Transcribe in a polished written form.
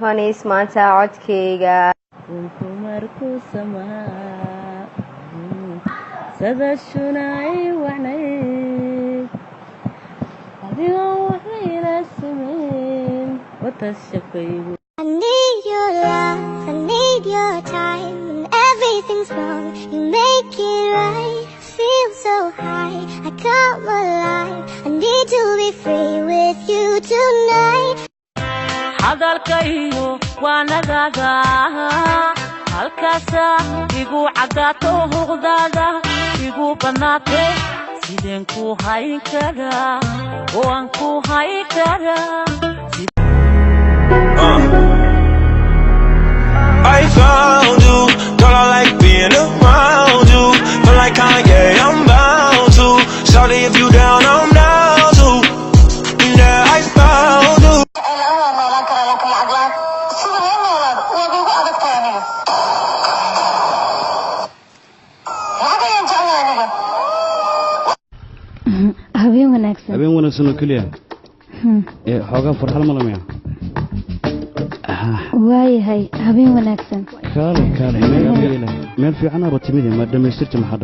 honeys maanta codkayga kuntu markuu samaa sadashunay wanayd adigoo waxayla sameyn watashaqaygu I need your love, I need your time. When everything's wrong, you make it right. Feel so high, I come alive. I need to be free with you tonight. hadalkayo waanadaada halkaasa igu cadaato huqdaada igu banaate sideen ku hayn karaa oo aan ku hayn karaa I found you, girl, I like being around you. Feel like Kanye, I'm bound to. Shawty, if you down, I'm down too. Yeah, I found you. habeen wanaagsan oo kaliya xoogaa farxad ma lamaya waayahay habeen wanaagsan kaale meel fiican aad timid ma dhameystirta maxaa